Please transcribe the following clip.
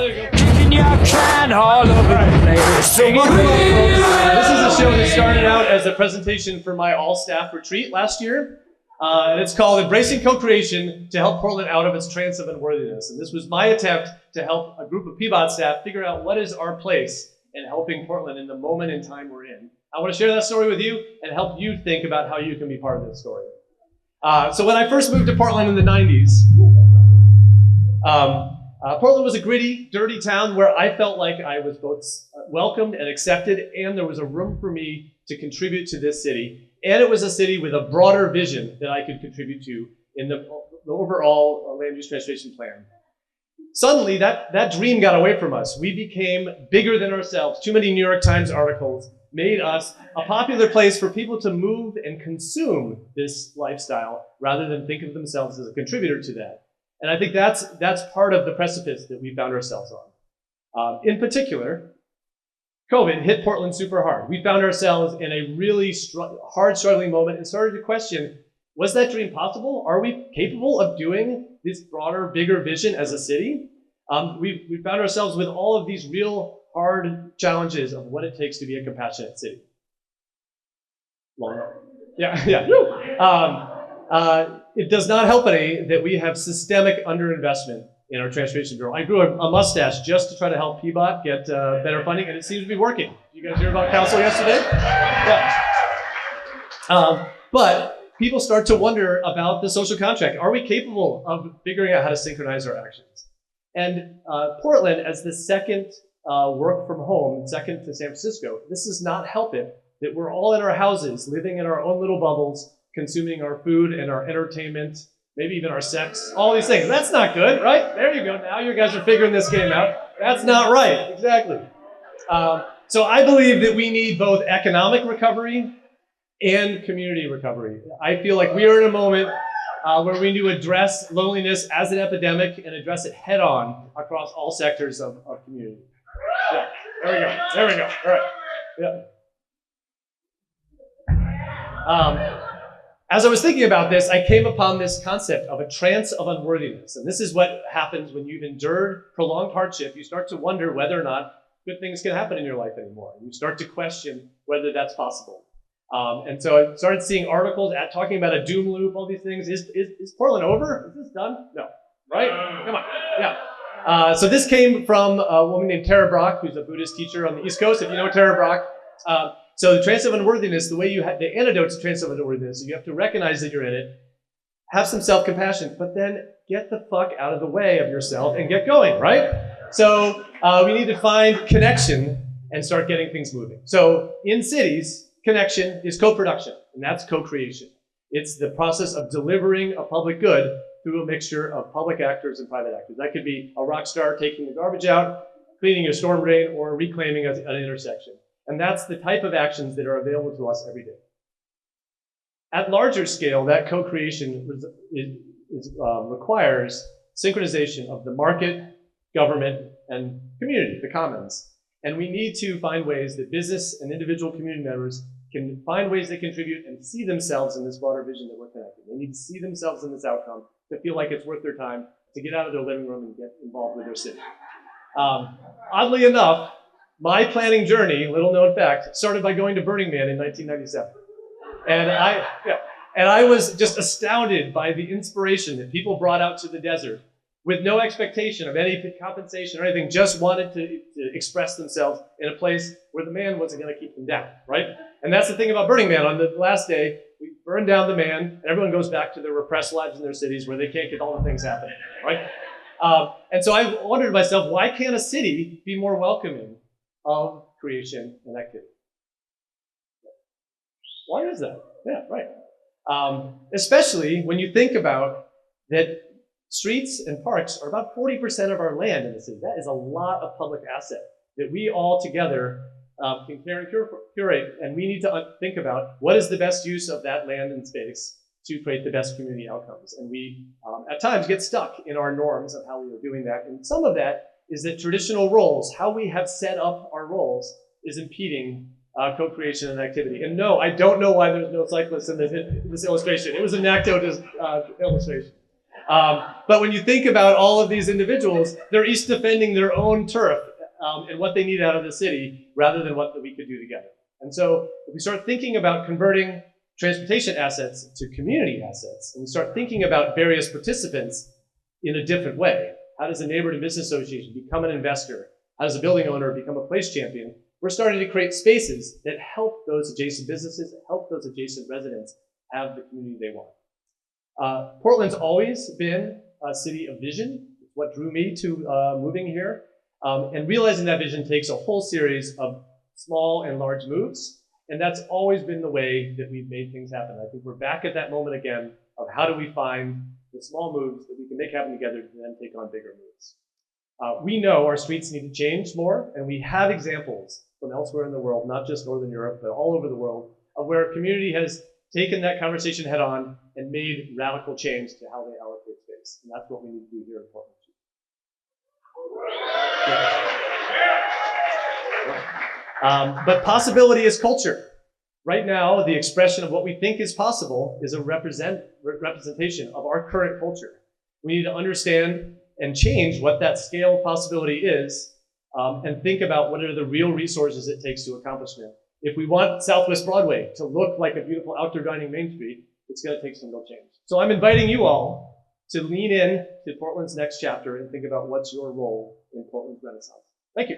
there you go. Kicking your can all over the place. This is a show that started out as a presentation for my all-staff retreat last year. And it's called Embracing Co-Creation to Help Portland Out of Its Trance of Unworthiness. And this was my attempt to help a group of PBOT staff figure out what is our place in helping Portland in the moment in time we're in. I want to share that story with you and help you think about how you can be part of this story. So when I first moved to Portland in the 90s, Portland was a gritty, dirty town where I felt like I was both welcomed and accepted, and there was a room for me to contribute to this city. And it was a city with a broader vision that I could contribute to in the overall land use transformation plan. Suddenly, that dream got away from us. We became bigger than ourselves. Too many New York Times articles made us a popular place for people to move and consume this lifestyle rather than think of themselves as a contributor to that. And I think that's part of the precipice that we found ourselves on. In particular, COVID hit Portland super hard. We found ourselves in a really hard struggling moment and started to question, was that dream possible? Are we capable of doing this broader, bigger vision as a city? We found ourselves with all of these real hard challenges of what it takes to be a compassionate city. Long enough. Yeah. It does not help any that we have systemic underinvestment in our Transportation Bureau. I grew a mustache just to try to help PBOT get better funding, and it seems to be working. You guys hear about council yesterday? Yeah. But people start to wonder about the social contract. Are we capable of figuring out how to synchronize our actions? And Portland, as the second work from home, second to San Francisco, this does not help it that we're all in our houses, living in our own little bubbles, consuming our food and our entertainment, maybe even our sex, all these things. That's not good, right? There you go. Now you guys are figuring this game out. That's not right. Exactly. So I believe that we need both economic recovery and community recovery. I feel like we are in a moment where we need to address loneliness as an epidemic and address it head on across all sectors of community. Yeah. There we go. All right. Yeah. As I was thinking about this, I came upon this concept of a trance of unworthiness. And this is what happens when you've endured prolonged hardship. You start to wonder whether or not good things can happen in your life anymore. You start to question whether that's possible. And so I started seeing articles talking about a doom loop, all these things. Is Portland over? Is this done? No. Right? Come on. Yeah. So this came from a woman named Tara Brach, who's a Buddhist teacher on the East Coast. If you know Tara Brach. So the trance of unworthiness, the way the antidote to trance of unworthiness, you have to recognize that you're in it, have some self-compassion, but then get the fuck out of the way of yourself and get going, right? So we need to find connection and start getting things moving. So in cities, connection is co-production, and that's co-creation. It's the process of delivering a public good through a mixture of public actors and private actors. That could be a rock star taking the garbage out, cleaning a storm drain, or reclaiming an intersection. And that's the type of actions that are available to us every day. At larger scale, that co-creation requires synchronization of the market, government, and community, the commons. And we need to find ways that business and individual community members can find ways they contribute and see themselves in this broader vision that we're connected. They need to see themselves in this outcome to feel like it's worth their time to get out of their living room and get involved with their city. Oddly enough, my planning journey, little known fact, started by going to Burning Man in 1997. And I was just astounded by the inspiration that people brought out to the desert with no expectation of any compensation or anything, just wanted to express themselves in a place where the man wasn't going to keep them down, right? And that's the thing about Burning Man. On the last day, we burn down the man, and everyone goes back to their repressed lives in their cities where they can't get all the things happening, right? And so I wondered to myself, why can't a city be more welcoming of creation and activity? Why is that? Yeah, right. Especially when you think about that streets and parks are about 40% of our land in the city. That is a lot of public asset that we all together can care and curate. And we need to think about what is the best use of that land and space to create the best community outcomes. And we, at times, get stuck in our norms of how we are doing that. And some of that is that traditional roles, how we have set up our roles, is impeding co-creation and activity. And no, I don't know why there's no cyclists in this illustration. It was an anecdote illustration. But when you think about all of these individuals, they're each defending their own turf and what they need out of the city rather than what we could do together. And so if we start thinking about converting transportation assets to community assets, and we start thinking about various participants in a different way, how does a neighborhood and business association become an investor? How does a building owner become a place champion? We're starting to create spaces that help those adjacent businesses, help those adjacent residents have the community they want. Portland's always been a city of vision. It's what drew me to moving here. And realizing that vision takes a whole series of small and large moves. And that's always been the way that we've made things happen. I think we're back at that moment again of how do we find the small moves that we can make happen together to then take on bigger moves. We know our streets need to change more, and we have examples from elsewhere in the world, not just Northern Europe, but all over the world, of where a community has taken that conversation head on and made radical change to how they allocate space. And that's what we need to do here in Portland. But possibility is culture. Right now, the expression of what we think is possible is a representation of our current culture. We need to understand and change what that scale of possibility is and think about what are the real resources it takes to accomplishment. If we want Southwest Broadway to look like a beautiful outdoor dining Main Street, it's going to take some real change. So I'm inviting you all to lean in to Portland's next chapter and think about what's your role in Portland's Renaissance. Thank you.